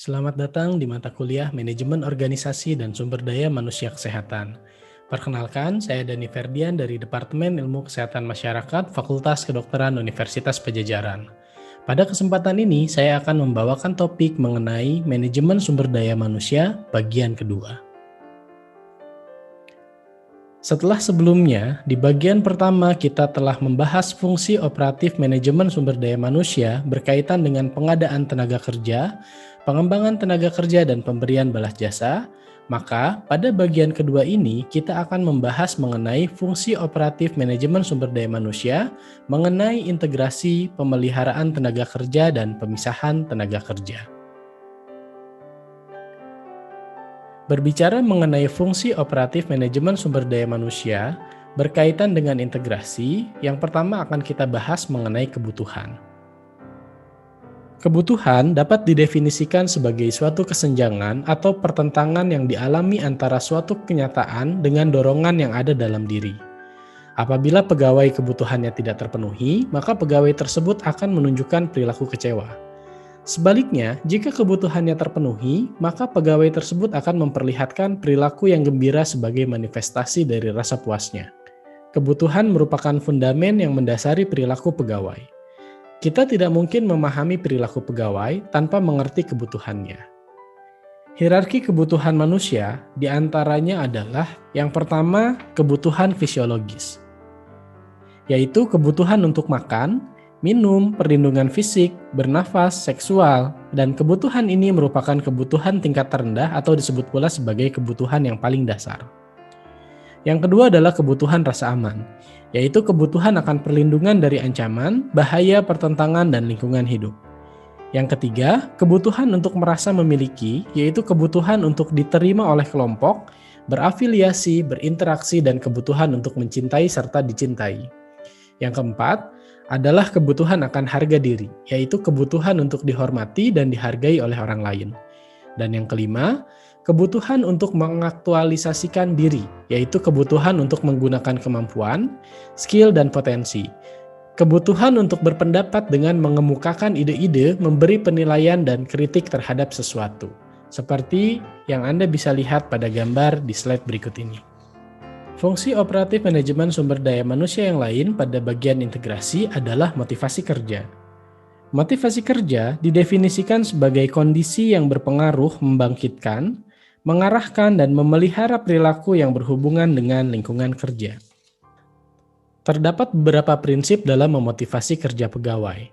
Selamat datang di mata kuliah Manajemen Organisasi dan Sumber Daya Manusia Kesehatan. Perkenalkan, saya Dani Ferdian dari Departemen Ilmu Kesehatan Masyarakat Fakultas Kedokteran Universitas Pajajaran. Pada kesempatan ini, saya akan membawakan topik mengenai manajemen sumber daya manusia bagian kedua. Setelah sebelumnya, di bagian pertama kita telah membahas fungsi operatif manajemen sumber daya manusia berkaitan dengan pengadaan tenaga kerja, pengembangan tenaga kerja, dan pemberian balas jasa. Maka, pada bagian kedua ini kita akan membahas mengenai fungsi operatif manajemen sumber daya manusia, mengenai integrasi pemeliharaan tenaga kerja dan pemisahan tenaga kerja. Berbicara mengenai fungsi operatif manajemen sumber daya manusia berkaitan dengan integrasi, yang pertama akan kita bahas mengenai kebutuhan. Kebutuhan dapat didefinisikan sebagai suatu kesenjangan atau pertentangan yang dialami antara suatu kenyataan dengan dorongan yang ada dalam diri. Apabila pegawai kebutuhannya tidak terpenuhi, maka pegawai tersebut akan menunjukkan perilaku kecewa. Sebaliknya, jika kebutuhannya terpenuhi, maka pegawai tersebut akan memperlihatkan perilaku yang gembira sebagai manifestasi dari rasa puasnya. Kebutuhan merupakan fundamen yang mendasari perilaku pegawai. Kita tidak mungkin memahami perilaku pegawai tanpa mengerti kebutuhannya. Hierarki kebutuhan manusia diantaranya adalah yang pertama, kebutuhan fisiologis, yaitu kebutuhan untuk makan, minum, perlindungan fisik, bernafas, seksual, dan kebutuhan ini merupakan kebutuhan tingkat terendah atau disebut pula sebagai kebutuhan yang paling dasar. Yang kedua adalah kebutuhan rasa aman, yaitu kebutuhan akan perlindungan dari ancaman, bahaya, pertentangan, dan lingkungan hidup. Yang ketiga, kebutuhan untuk merasa memiliki, yaitu kebutuhan untuk diterima oleh kelompok, berafiliasi, berinteraksi, dan kebutuhan untuk mencintai serta dicintai. Yang keempat adalah kebutuhan akan harga diri, yaitu kebutuhan untuk dihormati dan dihargai oleh orang lain. Dan yang kelima, kebutuhan untuk mengaktualisasikan diri, yaitu kebutuhan untuk menggunakan kemampuan, skill, dan potensi. Kebutuhan untuk berpendapat dengan mengemukakan ide-ide, memberi penilaian dan kritik terhadap sesuatu. Seperti yang Anda bisa lihat pada gambar di slide berikut ini. Fungsi operatif manajemen sumber daya manusia yang lain pada bagian integrasi adalah motivasi kerja. Motivasi kerja didefinisikan sebagai kondisi yang berpengaruh membangkitkan, mengarahkan, dan memelihara perilaku yang berhubungan dengan lingkungan kerja. Terdapat beberapa prinsip dalam memotivasi kerja pegawai.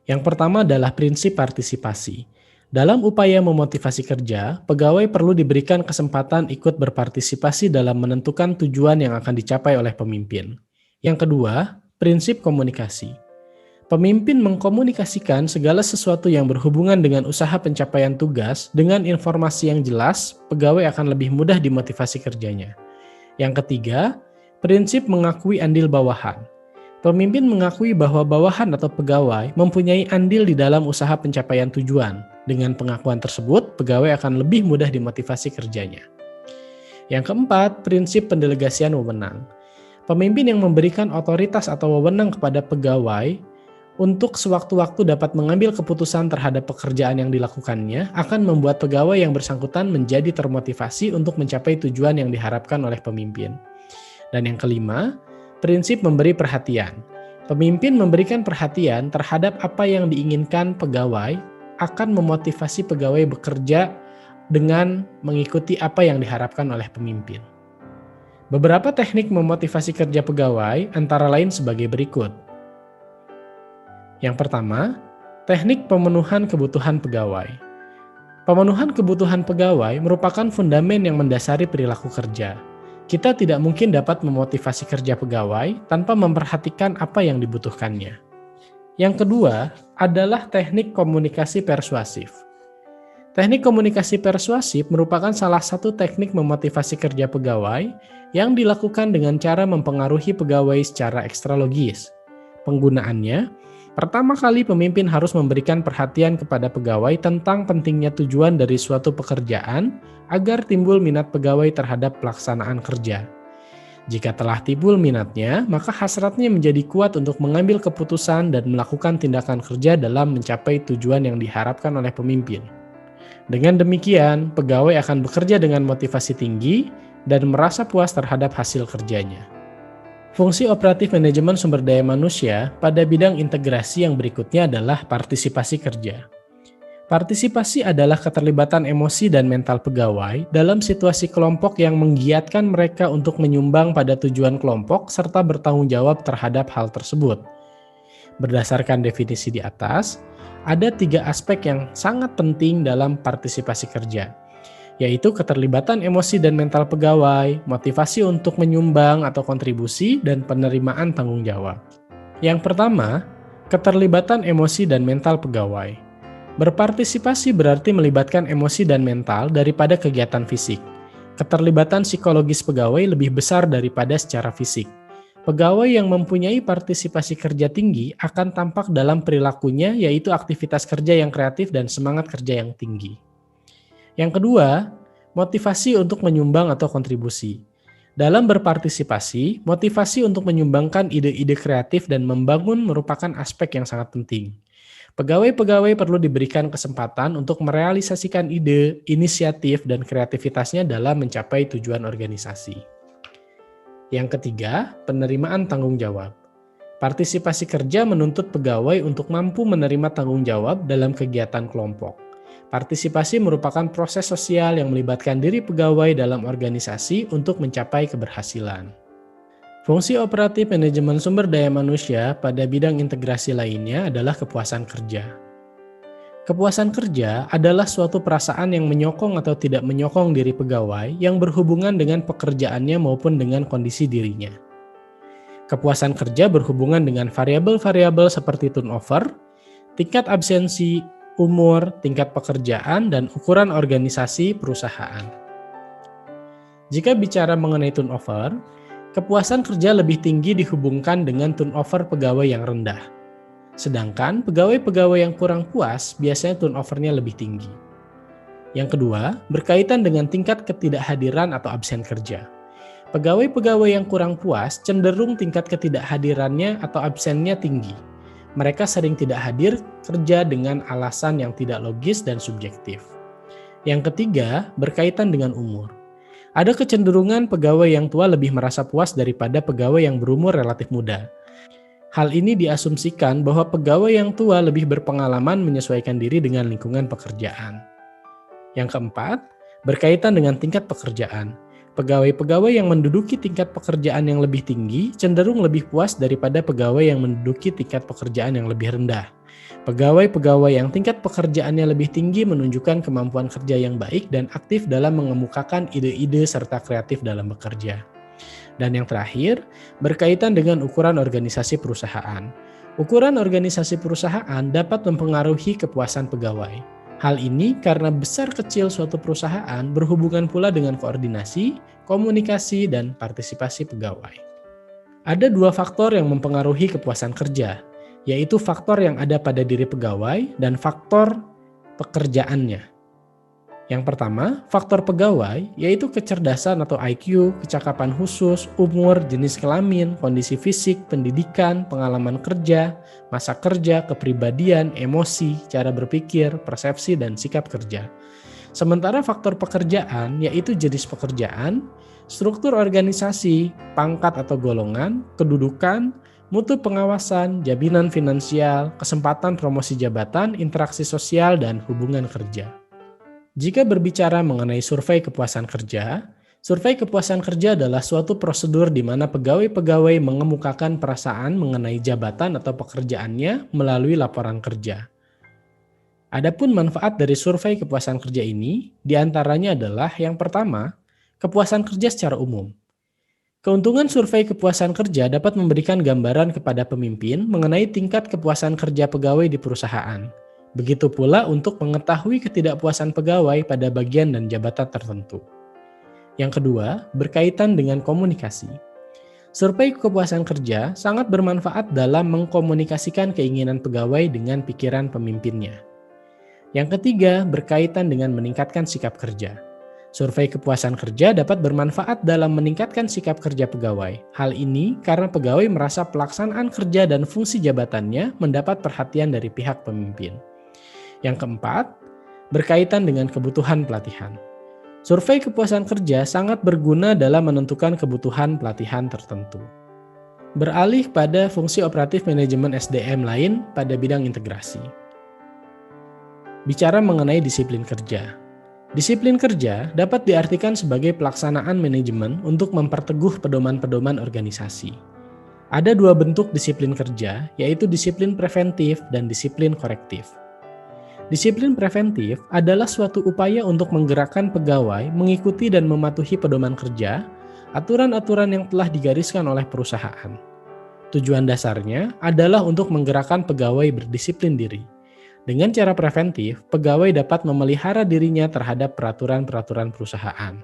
Yang pertama adalah prinsip partisipasi. Dalam upaya memotivasi kerja, pegawai perlu diberikan kesempatan ikut berpartisipasi dalam menentukan tujuan yang akan dicapai oleh pemimpin. Yang kedua, prinsip komunikasi. Pemimpin mengkomunikasikan segala sesuatu yang berhubungan dengan usaha pencapaian tugas dengan informasi yang jelas, pegawai akan lebih mudah dimotivasi kerjanya. Yang ketiga, prinsip mengakui andil bawahan. Pemimpin mengakui bahwa bawahan atau pegawai mempunyai andil di dalam usaha pencapaian tujuan. Dengan pengakuan tersebut, pegawai akan lebih mudah dimotivasi kerjanya. Yang keempat, prinsip pendelegasian wewenang. Pemimpin yang memberikan otoritas atau wewenang kepada pegawai untuk sewaktu-waktu dapat mengambil keputusan terhadap pekerjaan yang dilakukannya akan membuat pegawai yang bersangkutan menjadi termotivasi untuk mencapai tujuan yang diharapkan oleh pemimpin. Dan yang kelima, prinsip memberi perhatian. Pemimpin memberikan perhatian terhadap apa yang diinginkan pegawai akan memotivasi pegawai bekerja dengan mengikuti apa yang diharapkan oleh pemimpin. Beberapa teknik memotivasi kerja pegawai antara lain sebagai berikut. Yang pertama, teknik pemenuhan kebutuhan pegawai. Pemenuhan kebutuhan pegawai merupakan fundamen yang mendasari perilaku kerja. Kita tidak mungkin dapat memotivasi kerja pegawai tanpa memperhatikan apa yang dibutuhkannya. Yang kedua adalah teknik komunikasi persuasif. Teknik komunikasi persuasif merupakan salah satu teknik memotivasi kerja pegawai yang dilakukan dengan cara mempengaruhi pegawai secara ekstralogis. Penggunaannya, pertama kali pemimpin harus memberikan perhatian kepada pegawai tentang pentingnya tujuan dari suatu pekerjaan agar timbul minat pegawai terhadap pelaksanaan kerja. Jika telah timbul minatnya, maka hasratnya menjadi kuat untuk mengambil keputusan dan melakukan tindakan kerja dalam mencapai tujuan yang diharapkan oleh pemimpin. Dengan demikian, pegawai akan bekerja dengan motivasi tinggi dan merasa puas terhadap hasil kerjanya. Fungsi operatif manajemen sumber daya manusia pada bidang integrasi yang berikutnya adalah partisipasi kerja. Partisipasi adalah keterlibatan emosi dan mental pegawai dalam situasi kelompok yang menggiatkan mereka untuk menyumbang pada tujuan kelompok serta bertanggung jawab terhadap hal tersebut. Berdasarkan definisi di atas, ada 3 aspek yang sangat penting dalam partisipasi kerja, yaitu keterlibatan emosi dan mental pegawai, motivasi untuk menyumbang atau kontribusi, dan penerimaan tanggung jawab. Yang pertama, keterlibatan emosi dan mental pegawai. Berpartisipasi berarti melibatkan emosi dan mental daripada kegiatan fisik. Keterlibatan psikologis pegawai lebih besar daripada secara fisik. Pegawai yang mempunyai partisipasi kerja tinggi akan tampak dalam perilakunya, yaitu aktivitas kerja yang kreatif dan semangat kerja yang tinggi. Yang kedua, motivasi untuk menyumbang atau kontribusi. Dalam berpartisipasi, motivasi untuk menyumbangkan ide-ide kreatif dan membangun merupakan aspek yang sangat penting. Pegawai-pegawai perlu diberikan kesempatan untuk merealisasikan ide, inisiatif, dan kreativitasnya dalam mencapai tujuan organisasi. Yang ketiga, penerimaan tanggung jawab. Partisipasi kerja menuntut pegawai untuk mampu menerima tanggung jawab dalam kegiatan kelompok. Partisipasi merupakan proses sosial yang melibatkan diri pegawai dalam organisasi untuk mencapai keberhasilan. Fungsi operatif manajemen sumber daya manusia pada bidang integrasi lainnya adalah kepuasan kerja. Kepuasan kerja adalah suatu perasaan yang menyokong atau tidak menyokong diri pegawai yang berhubungan dengan pekerjaannya maupun dengan kondisi dirinya. Kepuasan kerja berhubungan dengan variabel-variabel seperti turnover, tingkat absensi, umur, tingkat pekerjaan, dan ukuran organisasi perusahaan. Jika bicara mengenai turnover, kepuasan kerja lebih tinggi dihubungkan dengan turnover pegawai yang rendah. Sedangkan pegawai-pegawai yang kurang puas biasanya turnovernya lebih tinggi. Yang kedua, berkaitan dengan tingkat ketidakhadiran atau absen kerja. Pegawai-pegawai yang kurang puas cenderung tingkat ketidakhadirannya atau absennya tinggi. Mereka sering tidak hadir kerja dengan alasan yang tidak logis dan subjektif. Yang ketiga, berkaitan dengan umur. Ada kecenderungan pegawai yang tua lebih merasa puas daripada pegawai yang berumur relatif muda. Hal ini diasumsikan bahwa pegawai yang tua lebih berpengalaman menyesuaikan diri dengan lingkungan pekerjaan. Yang keempat, berkaitan dengan tingkat pekerjaan. Pegawai-pegawai yang menduduki tingkat pekerjaan yang lebih tinggi cenderung lebih puas daripada pegawai yang menduduki tingkat pekerjaan yang lebih rendah. Pegawai-pegawai yang tingkat pekerjaannya lebih tinggi menunjukkan kemampuan kerja yang baik dan aktif dalam mengemukakan ide-ide serta kreatif dalam bekerja. Dan yang terakhir, berkaitan dengan ukuran organisasi perusahaan. Ukuran organisasi perusahaan dapat mempengaruhi kepuasan pegawai. Hal ini karena besar kecil suatu perusahaan berhubungan pula dengan koordinasi, komunikasi, dan partisipasi pegawai. Ada 2 faktor yang mempengaruhi kepuasan kerja, yaitu faktor yang ada pada diri pegawai dan faktor pekerjaannya. Yang pertama, faktor pegawai, yaitu kecerdasan atau IQ, kecakapan khusus, umur, jenis kelamin, kondisi fisik, pendidikan, pengalaman kerja, masa kerja, kepribadian, emosi, cara berpikir, persepsi, dan sikap kerja. Sementara faktor pekerjaan, yaitu jenis pekerjaan, struktur organisasi, pangkat atau golongan, kedudukan, mutu pengawasan, jaminan finansial, kesempatan promosi jabatan, interaksi sosial, dan hubungan kerja. Jika berbicara mengenai survei kepuasan kerja adalah suatu prosedur di mana pegawai-pegawai mengemukakan perasaan mengenai jabatan atau pekerjaannya melalui laporan kerja. Adapun manfaat dari survei kepuasan kerja ini, diantaranya adalah yang pertama, kepuasan kerja secara umum. Keuntungan survei kepuasan kerja dapat memberikan gambaran kepada pemimpin mengenai tingkat kepuasan kerja pegawai di perusahaan. Begitu pula untuk mengetahui ketidakpuasan pegawai pada bagian dan jabatan tertentu. Yang kedua, berkaitan dengan komunikasi. Survei kepuasan kerja sangat bermanfaat dalam mengkomunikasikan keinginan pegawai dengan pikiran pemimpinnya. Yang ketiga, berkaitan dengan meningkatkan sikap kerja. Survei kepuasan kerja dapat bermanfaat dalam meningkatkan sikap kerja pegawai. Hal ini karena pegawai merasa pelaksanaan kerja dan fungsi jabatannya mendapat perhatian dari pihak pemimpin. Yang keempat, berkaitan dengan kebutuhan pelatihan. Survei kepuasan kerja sangat berguna dalam menentukan kebutuhan pelatihan tertentu. Beralih pada fungsi operatif manajemen SDM lain pada bidang integrasi. Bicara mengenai disiplin kerja. Disiplin kerja dapat diartikan sebagai pelaksanaan manajemen untuk memperteguh pedoman-pedoman organisasi. Ada dua bentuk disiplin kerja, yaitu disiplin preventif dan disiplin korektif. Disiplin preventif adalah suatu upaya untuk menggerakkan pegawai mengikuti dan mematuhi pedoman kerja, aturan-aturan yang telah digariskan oleh perusahaan. Tujuan dasarnya adalah untuk menggerakkan pegawai berdisiplin diri. Dengan cara preventif, pegawai dapat memelihara dirinya terhadap peraturan-peraturan perusahaan.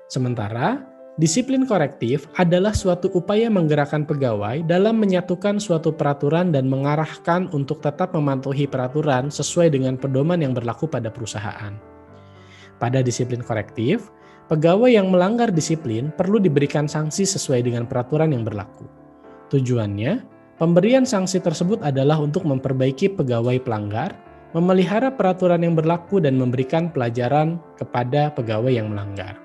Sementara, disiplin korektif adalah suatu upaya menggerakkan pegawai dalam menyatukan suatu peraturan dan mengarahkan untuk tetap mematuhi peraturan sesuai dengan pedoman yang berlaku pada perusahaan. Pada disiplin korektif, pegawai yang melanggar disiplin perlu diberikan sanksi sesuai dengan peraturan yang berlaku. Tujuannya, pemberian sanksi tersebut adalah untuk memperbaiki pegawai pelanggar, memelihara peraturan yang berlaku dan memberikan pelajaran kepada pegawai yang melanggar.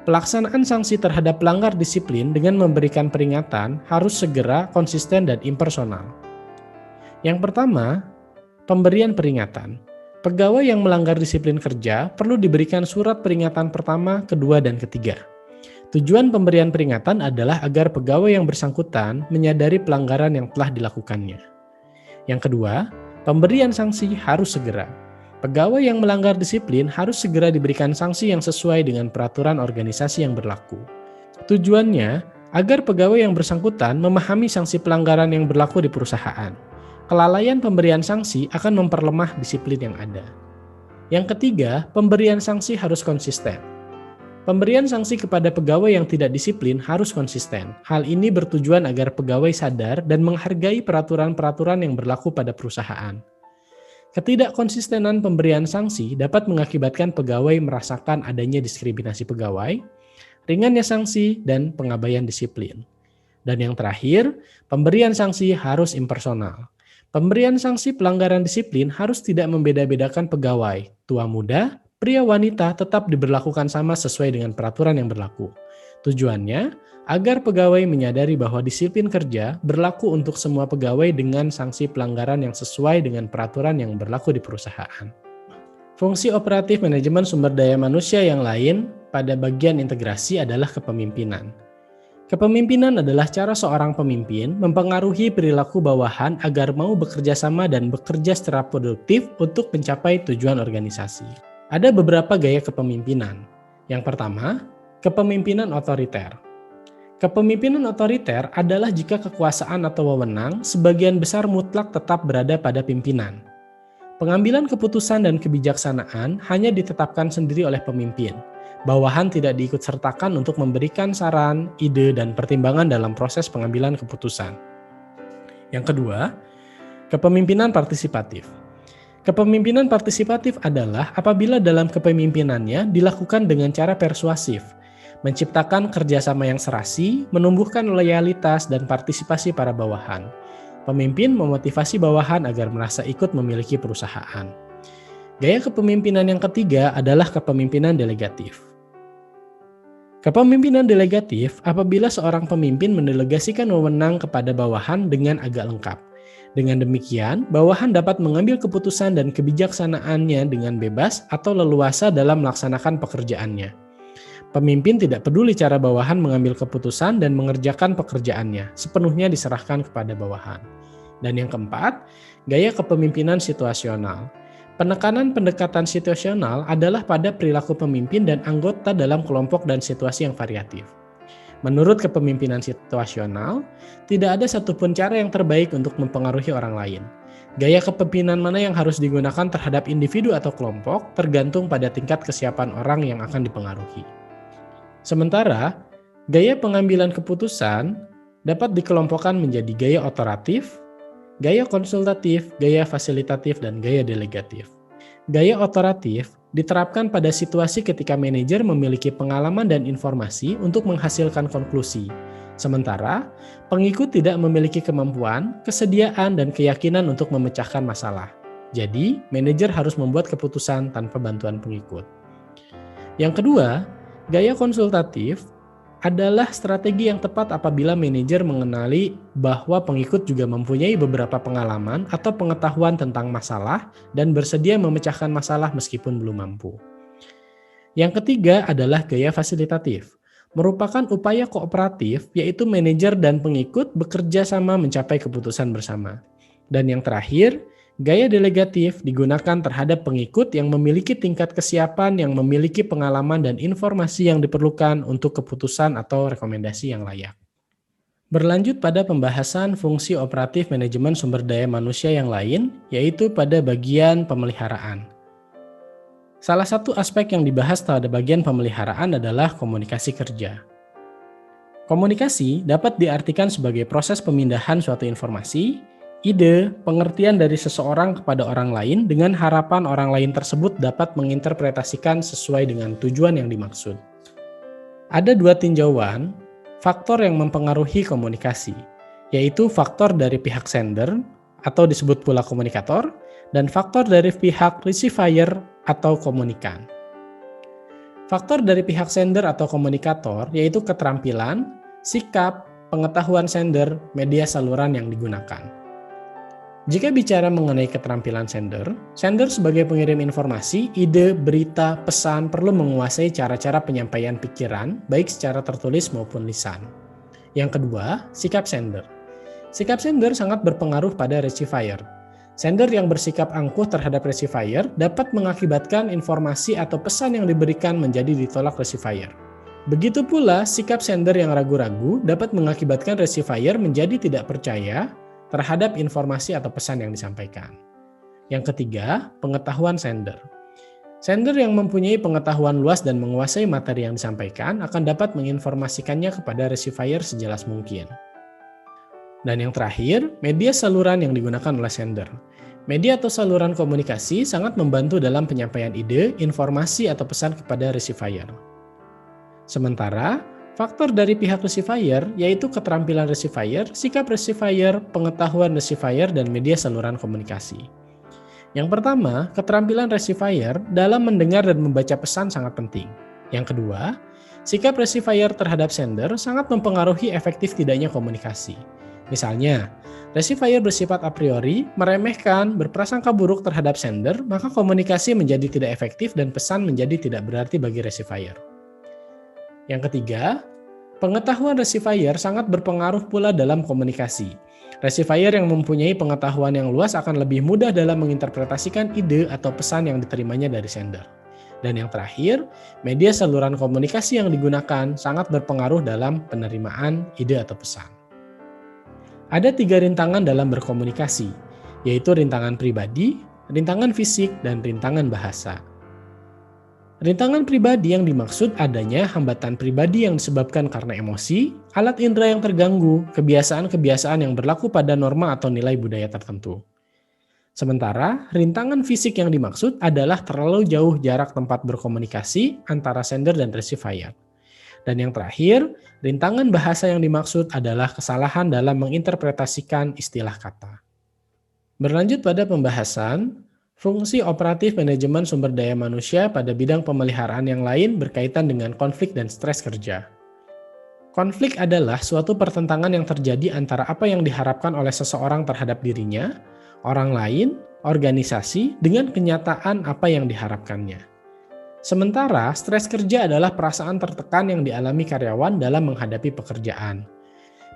Pelaksanaan sanksi terhadap pelanggar disiplin dengan memberikan peringatan harus segera, konsisten, dan impersonal. Yang pertama, pemberian peringatan. Pegawai yang melanggar disiplin kerja perlu diberikan surat peringatan pertama, kedua, dan ketiga. Tujuan pemberian peringatan adalah agar pegawai yang bersangkutan menyadari pelanggaran yang telah dilakukannya. Yang kedua, pemberian sanksi harus segera. Pegawai yang melanggar disiplin harus segera diberikan sanksi yang sesuai dengan peraturan organisasi yang berlaku. Tujuannya agar pegawai yang bersangkutan memahami sanksi pelanggaran yang berlaku di perusahaan. Kelalaian pemberian sanksi akan memperlemah disiplin yang ada. Yang ketiga, pemberian sanksi harus konsisten. Pemberian sanksi kepada pegawai yang tidak disiplin harus konsisten. Hal ini bertujuan agar pegawai sadar dan menghargai peraturan-peraturan yang berlaku pada perusahaan. Ketidakkonsistenan pemberian sanksi dapat mengakibatkan pegawai merasakan adanya diskriminasi pegawai, ringannya sanksi, dan pengabaian disiplin. Dan yang terakhir, pemberian sanksi harus impersonal. Pemberian sanksi pelanggaran disiplin harus tidak membeda-bedakan pegawai, tua muda, pria wanita tetap diberlakukan sama sesuai dengan peraturan yang berlaku. Tujuannya, agar pegawai menyadari bahwa disiplin kerja berlaku untuk semua pegawai dengan sanksi pelanggaran yang sesuai dengan peraturan yang berlaku di perusahaan. Fungsi operatif manajemen sumber daya manusia yang lain pada bagian integrasi adalah kepemimpinan. Kepemimpinan adalah cara seorang pemimpin mempengaruhi perilaku bawahan agar mau bekerja sama dan bekerja secara produktif untuk mencapai tujuan organisasi. Ada beberapa gaya kepemimpinan. Yang pertama, kepemimpinan otoriter. Kepemimpinan otoriter adalah jika kekuasaan atau wewenang sebagian besar mutlak tetap berada pada pimpinan. Pengambilan keputusan dan kebijaksanaan hanya ditetapkan sendiri oleh pemimpin. Bawahan tidak diikutsertakan untuk memberikan saran, ide, dan pertimbangan dalam proses pengambilan keputusan. Yang kedua, kepemimpinan partisipatif. Kepemimpinan partisipatif adalah apabila dalam kepemimpinannya dilakukan dengan cara persuasif, menciptakan kerjasama yang serasi, menumbuhkan loyalitas dan partisipasi para bawahan. Pemimpin memotivasi bawahan agar merasa ikut memiliki perusahaan. Gaya kepemimpinan yang ketiga adalah kepemimpinan delegatif. Kepemimpinan delegatif apabila seorang pemimpin mendelegasikan wewenang kepada bawahan dengan agak lengkap. Dengan demikian, bawahan dapat mengambil keputusan dan kebijaksanaannya dengan bebas atau leluasa dalam melaksanakan pekerjaannya. Pemimpin tidak peduli cara bawahan mengambil keputusan dan mengerjakan pekerjaannya, sepenuhnya diserahkan kepada bawahan. Dan yang keempat, gaya kepemimpinan situasional. Penekanan pendekatan situasional adalah pada perilaku pemimpin dan anggota dalam kelompok dan situasi yang variatif. Menurut kepemimpinan situasional, tidak ada satupun cara yang terbaik untuk mempengaruhi orang lain. Gaya kepemimpinan mana yang harus digunakan terhadap individu atau kelompok tergantung pada tingkat kesiapan orang yang akan dipengaruhi. Sementara, gaya pengambilan keputusan dapat dikelompokkan menjadi gaya otoratif, gaya konsultatif, gaya fasilitatif, dan gaya delegatif. Gaya otoratif diterapkan pada situasi ketika manajer memiliki pengalaman dan informasi untuk menghasilkan konklusi. Sementara, pengikut tidak memiliki kemampuan, kesediaan, dan keyakinan untuk memecahkan masalah. Jadi, manajer harus membuat keputusan tanpa bantuan pengikut. Yang kedua, gaya konsultatif adalah strategi yang tepat apabila manajer mengenali bahwa pengikut juga mempunyai beberapa pengalaman atau pengetahuan tentang masalah dan bersedia memecahkan masalah meskipun belum mampu. Yang ketiga adalah gaya fasilitatif, merupakan upaya kooperatif yaitu manajer dan pengikut bekerja sama mencapai keputusan bersama. Dan yang terakhir, gaya delegatif digunakan terhadap pengikut yang memiliki tingkat kesiapan, yang memiliki pengalaman dan informasi yang diperlukan untuk keputusan atau rekomendasi yang layak. Berlanjut pada pembahasan fungsi operatif manajemen sumber daya manusia yang lain, yaitu pada bagian pemeliharaan. Salah satu aspek yang dibahas pada bagian pemeliharaan adalah komunikasi kerja. Komunikasi dapat diartikan sebagai proses pemindahan suatu informasi, ide, pengertian dari seseorang kepada orang lain dengan harapan orang lain tersebut dapat menginterpretasikan sesuai dengan tujuan yang dimaksud. Ada dua tinjauan faktor yang mempengaruhi komunikasi, yaitu faktor dari pihak sender atau disebut pula komunikator, dan faktor dari pihak receiver atau komunikan. Faktor dari pihak sender atau komunikator yaitu keterampilan, sikap, pengetahuan sender, media saluran yang digunakan. Jika bicara mengenai keterampilan sender sebagai pengirim informasi, ide, berita, pesan perlu menguasai cara-cara penyampaian pikiran, baik secara tertulis maupun lisan. Yang kedua, sikap sender. Sikap sender sangat berpengaruh pada receiver. Sender yang bersikap angkuh terhadap receiver dapat mengakibatkan informasi atau pesan yang diberikan menjadi ditolak receiver. Begitu pula, sikap sender yang ragu-ragu dapat mengakibatkan receiver menjadi tidak percaya terhadap informasi atau pesan yang disampaikan. Yang ketiga, pengetahuan sender. Sender yang mempunyai pengetahuan luas dan menguasai materi yang disampaikan akan dapat menginformasikannya kepada receiver sejelas mungkin. Dan yang terakhir, media saluran yang digunakan oleh sender. Media atau saluran komunikasi sangat membantu dalam penyampaian ide, informasi, atau pesan kepada receiver. Sementara, faktor dari pihak receiver yaitu keterampilan receiver, sikap receiver, pengetahuan receiver, dan media saluran komunikasi. Yang pertama, keterampilan receiver dalam mendengar dan membaca pesan sangat penting. Yang kedua, sikap receiver terhadap sender sangat mempengaruhi efektif tidaknya komunikasi. Misalnya, receiver bersifat a priori, meremehkan, berprasangka buruk terhadap sender, maka komunikasi menjadi tidak efektif dan pesan menjadi tidak berarti bagi receiver. Yang ketiga, pengetahuan receiver sangat berpengaruh pula dalam komunikasi. Receiver yang mempunyai pengetahuan yang luas akan lebih mudah dalam menginterpretasikan ide atau pesan yang diterimanya dari sender. Dan yang terakhir, media saluran komunikasi yang digunakan sangat berpengaruh dalam penerimaan ide atau pesan. Ada 3 rintangan dalam berkomunikasi, yaitu rintangan pribadi, rintangan fisik, dan rintangan bahasa. Rintangan pribadi yang dimaksud adanya hambatan pribadi yang disebabkan karena emosi, alat indera yang terganggu, kebiasaan-kebiasaan yang berlaku pada norma atau nilai budaya tertentu. Sementara, rintangan fisik yang dimaksud adalah terlalu jauh jarak tempat berkomunikasi antara sender dan receiver. Dan yang terakhir, rintangan bahasa yang dimaksud adalah kesalahan dalam menginterpretasikan istilah kata. Berlanjut pada pembahasan, fungsi operatif manajemen sumber daya manusia pada bidang pemeliharaan yang lain berkaitan dengan konflik dan stres kerja. Konflik adalah suatu pertentangan yang terjadi antara apa yang diharapkan oleh seseorang terhadap dirinya, orang lain, organisasi, dengan kenyataan apa yang diharapkannya. Sementara, stres kerja adalah perasaan tertekan yang dialami karyawan dalam menghadapi pekerjaan.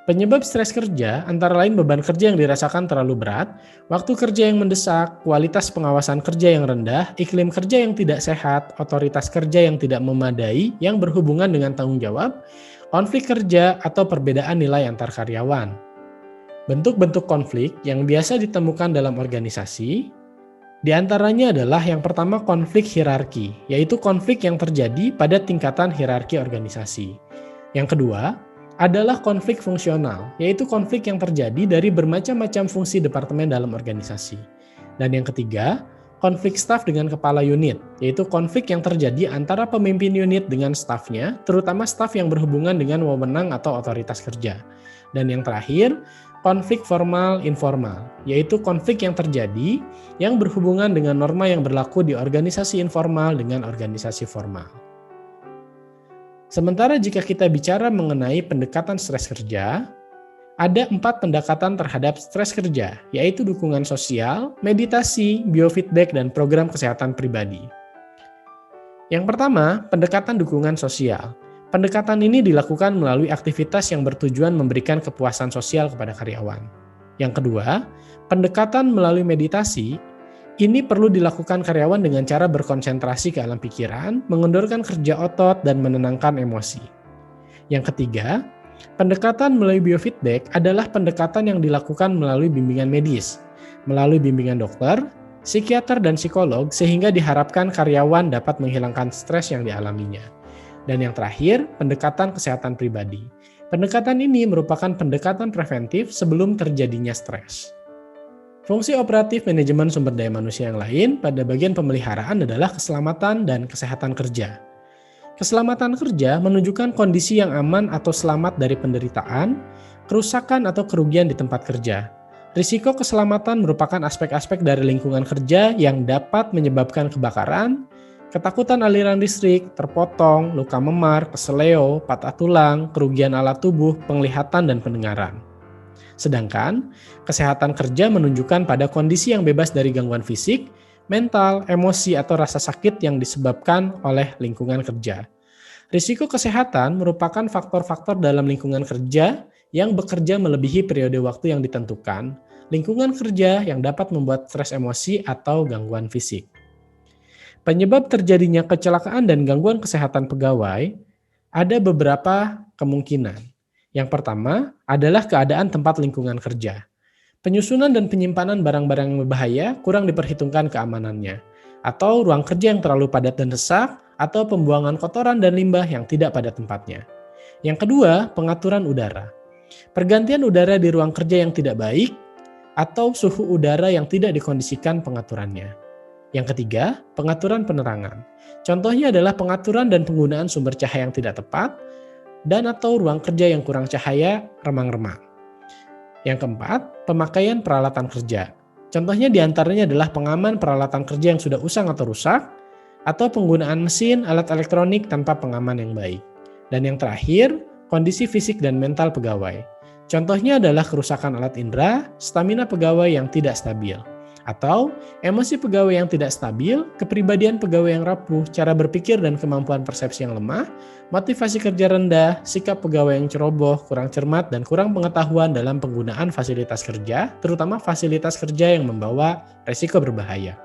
Penyebab stres kerja antara lain beban kerja yang dirasakan terlalu berat, waktu kerja yang mendesak, kualitas pengawasan kerja yang rendah, iklim kerja yang tidak sehat, otoritas kerja yang tidak memadai yang berhubungan dengan tanggung jawab, konflik kerja, atau perbedaan nilai antar karyawan. Bentuk-bentuk konflik yang biasa ditemukan dalam organisasi, di antaranya adalah yang pertama konflik hierarki, yaitu konflik yang terjadi pada tingkatan hierarki organisasi. Yang kedua adalah konflik fungsional, yaitu konflik yang terjadi dari bermacam-macam fungsi departemen dalam organisasi. Dan yang ketiga, konflik staf dengan kepala unit, yaitu konflik yang terjadi antara pemimpin unit dengan stafnya, terutama staf yang berhubungan dengan wewenang atau otoritas kerja. Dan yang terakhir, konflik formal informal, yaitu konflik yang terjadi yang berhubungan dengan norma yang berlaku di organisasi informal dengan organisasi formal. Sementara jika kita bicara mengenai pendekatan stres kerja, ada 4 pendekatan terhadap stres kerja, yaitu dukungan sosial, meditasi, biofeedback, dan program kesehatan pribadi. Yang pertama, pendekatan dukungan sosial. Pendekatan ini dilakukan melalui aktivitas yang bertujuan memberikan kepuasan sosial kepada karyawan. Yang kedua, pendekatan melalui meditasi. Ini perlu dilakukan karyawan dengan cara berkonsentrasi ke alam pikiran, mengendorkan kerja otot, dan menenangkan emosi. Yang ketiga, pendekatan melalui biofeedback adalah pendekatan yang dilakukan melalui bimbingan medis, melalui bimbingan dokter, psikiater, dan psikolog, sehingga diharapkan karyawan dapat menghilangkan stres yang dialaminya. Dan yang terakhir, pendekatan kesehatan pribadi. Pendekatan ini merupakan pendekatan preventif sebelum terjadinya stres. Fungsi operatif manajemen sumber daya manusia yang lain pada bagian pemeliharaan adalah keselamatan dan kesehatan kerja. Keselamatan kerja menunjukkan kondisi yang aman atau selamat dari penderitaan, kerusakan atau kerugian di tempat kerja. Risiko keselamatan merupakan aspek-aspek dari lingkungan kerja yang dapat menyebabkan kebakaran, ketakutan aliran listrik, terpotong, luka memar, keseleo, patah tulang, kerugian alat tubuh, penglihatan, dan pendengaran. Sedangkan, kesehatan kerja menunjukkan pada kondisi yang bebas dari gangguan fisik, mental, emosi, atau rasa sakit yang disebabkan oleh lingkungan kerja. Risiko kesehatan merupakan faktor-faktor dalam lingkungan kerja yang bekerja melebihi periode waktu yang ditentukan, lingkungan kerja yang dapat membuat stres emosi atau gangguan fisik. Penyebab terjadinya kecelakaan dan gangguan kesehatan pegawai ada beberapa kemungkinan. Yang pertama adalah keadaan tempat lingkungan kerja. Penyusunan dan penyimpanan barang-barang yang berbahaya kurang diperhitungkan keamanannya, atau ruang kerja yang terlalu padat dan sesak, atau pembuangan kotoran dan limbah yang tidak pada tempatnya. Yang kedua, pengaturan udara. Pergantian udara di ruang kerja yang tidak baik, atau suhu udara yang tidak dikondisikan pengaturannya. Yang ketiga, pengaturan penerangan. Contohnya adalah pengaturan dan penggunaan sumber cahaya yang tidak tepat, dan atau ruang kerja yang kurang cahaya remang-remang. Yang keempat, pemakaian peralatan kerja. Contohnya diantaranya adalah pengaman peralatan kerja yang sudah usang atau rusak, atau penggunaan mesin, alat elektronik tanpa pengaman yang baik. Dan yang terakhir, kondisi fisik dan mental pegawai. Contohnya adalah kerusakan alat indera, stamina pegawai yang tidak stabil, atau emosi pegawai yang tidak stabil, kepribadian pegawai yang rapuh, cara berpikir dan kemampuan persepsi yang lemah, motivasi kerja rendah, sikap pegawai yang ceroboh, kurang cermat, dan kurang pengetahuan dalam penggunaan fasilitas kerja, terutama fasilitas kerja yang membawa resiko berbahaya.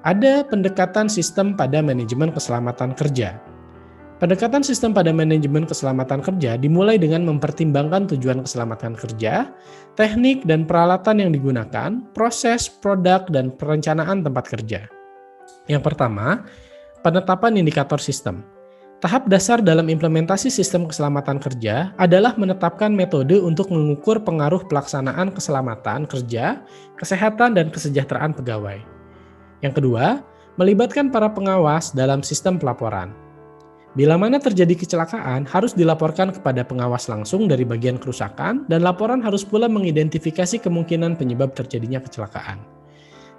Ada pendekatan sistem pada manajemen keselamatan kerja. Pendekatan sistem pada manajemen keselamatan kerja dimulai dengan mempertimbangkan tujuan keselamatan kerja, teknik dan peralatan yang digunakan, proses, produk, dan perencanaan tempat kerja. Yang pertama, penetapan indikator sistem. Tahap dasar dalam implementasi sistem keselamatan kerja adalah menetapkan metode untuk mengukur pengaruh pelaksanaan keselamatan kerja, kesehatan, dan kesejahteraan pegawai. Yang kedua, melibatkan para pengawas dalam sistem pelaporan. Bila mana terjadi kecelakaan, harus dilaporkan kepada pengawas langsung dari bagian kerusakan, dan laporan harus pula mengidentifikasi kemungkinan penyebab terjadinya kecelakaan.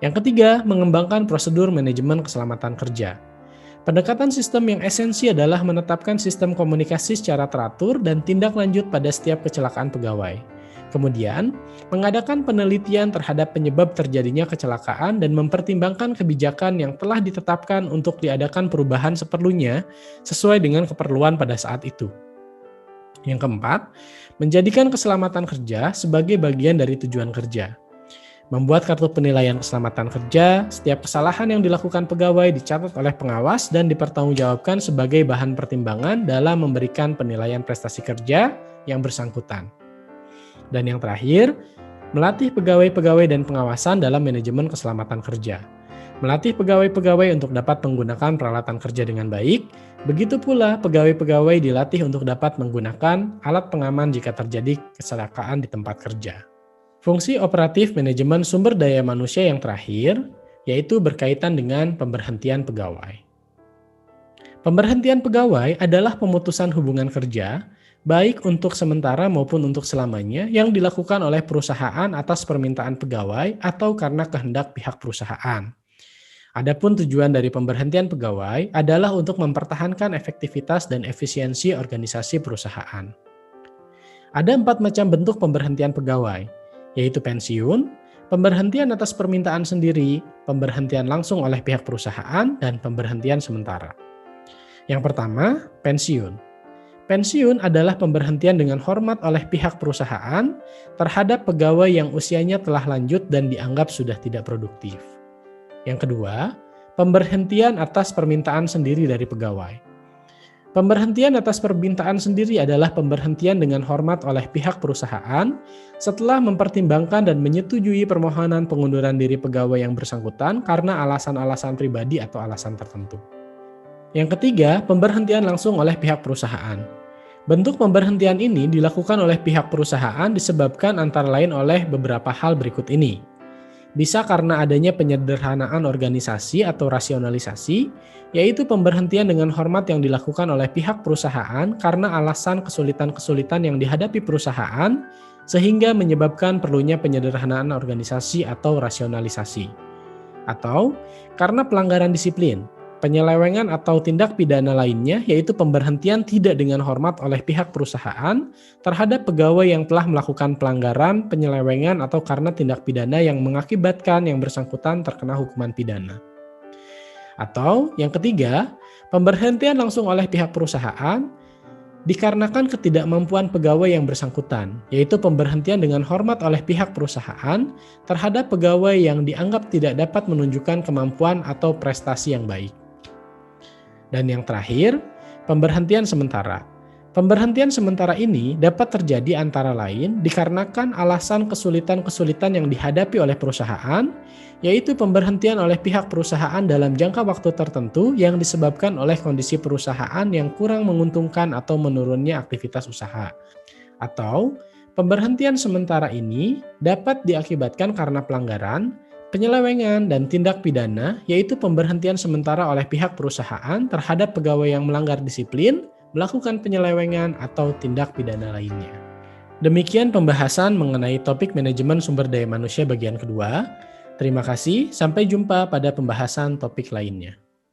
Yang ketiga, mengembangkan prosedur manajemen keselamatan kerja. Pendekatan sistem yang esensi adalah menetapkan sistem komunikasi secara teratur dan tindak lanjut pada setiap kecelakaan pegawai. Kemudian, mengadakan penelitian terhadap penyebab terjadinya kecelakaan dan mempertimbangkan kebijakan yang telah ditetapkan untuk diadakan perubahan seperlunya sesuai dengan keperluan pada saat itu. Yang keempat, menjadikan keselamatan kerja sebagai bagian dari tujuan kerja. Membuat kartu penilaian keselamatan kerja, setiap kesalahan yang dilakukan pegawai dicatat oleh pengawas dan dipertanggungjawabkan sebagai bahan pertimbangan dalam memberikan penilaian prestasi kerja yang bersangkutan. Dan yang terakhir, melatih pegawai-pegawai dan pengawasan dalam manajemen keselamatan kerja. Melatih pegawai-pegawai untuk dapat menggunakan peralatan kerja dengan baik, begitu pula pegawai-pegawai dilatih untuk dapat menggunakan alat pengaman jika terjadi kecelakaan di tempat kerja. Fungsi operatif manajemen sumber daya manusia yang terakhir, yaitu berkaitan dengan pemberhentian pegawai. Pemberhentian pegawai adalah pemutusan hubungan kerja baik untuk sementara maupun untuk selamanya, yang dilakukan oleh perusahaan atas permintaan pegawai atau karena kehendak pihak perusahaan. Adapun tujuan dari pemberhentian pegawai adalah untuk mempertahankan efektivitas dan efisiensi organisasi perusahaan. Ada 4 macam bentuk pemberhentian pegawai, yaitu pensiun, pemberhentian atas permintaan sendiri, pemberhentian langsung oleh pihak perusahaan, dan pemberhentian sementara. Yang pertama, pensiun. Pensiun adalah pemberhentian dengan hormat oleh pihak perusahaan terhadap pegawai yang usianya telah lanjut dan dianggap sudah tidak produktif. Yang kedua, pemberhentian atas permintaan sendiri dari pegawai. Pemberhentian atas permintaan sendiri adalah pemberhentian dengan hormat oleh pihak perusahaan setelah mempertimbangkan dan menyetujui permohonan pengunduran diri pegawai yang bersangkutan karena alasan-alasan pribadi atau alasan tertentu. Yang ketiga, pemberhentian langsung oleh pihak perusahaan. Bentuk pemberhentian ini dilakukan oleh pihak perusahaan disebabkan antara lain oleh beberapa hal berikut ini. Bisa karena adanya penyederhanaan organisasi atau rasionalisasi, yaitu pemberhentian dengan hormat yang dilakukan oleh pihak perusahaan karena alasan kesulitan-kesulitan yang dihadapi perusahaan, sehingga menyebabkan perlunya penyederhanaan organisasi atau rasionalisasi. Atau karena pelanggaran disiplin, penyelewengan atau tindak pidana lainnya, yaitu pemberhentian tidak dengan hormat oleh pihak perusahaan terhadap pegawai yang telah melakukan pelanggaran, penyelewengan, atau karena tindak pidana yang mengakibatkan yang bersangkutan terkena hukuman pidana. Atau yang ketiga, pemberhentian langsung oleh pihak perusahaan dikarenakan ketidakmampuan pegawai yang bersangkutan, yaitu pemberhentian dengan hormat oleh pihak perusahaan terhadap pegawai yang dianggap tidak dapat menunjukkan kemampuan atau prestasi yang baik. Dan yang terakhir, pemberhentian sementara. Pemberhentian sementara ini dapat terjadi antara lain dikarenakan alasan kesulitan-kesulitan yang dihadapi oleh perusahaan, yaitu pemberhentian oleh pihak perusahaan dalam jangka waktu tertentu yang disebabkan oleh kondisi perusahaan yang kurang menguntungkan atau menurunnya aktivitas usaha. Atau, pemberhentian sementara ini dapat diakibatkan karena pelanggaran, penyelewengan, dan tindak pidana, yaitu pemberhentian sementara oleh pihak perusahaan terhadap pegawai yang melanggar disiplin, melakukan penyelewengan, atau tindak pidana lainnya. Demikian pembahasan mengenai topik manajemen sumber daya manusia bagian kedua. Terima kasih, sampai jumpa pada pembahasan topik lainnya.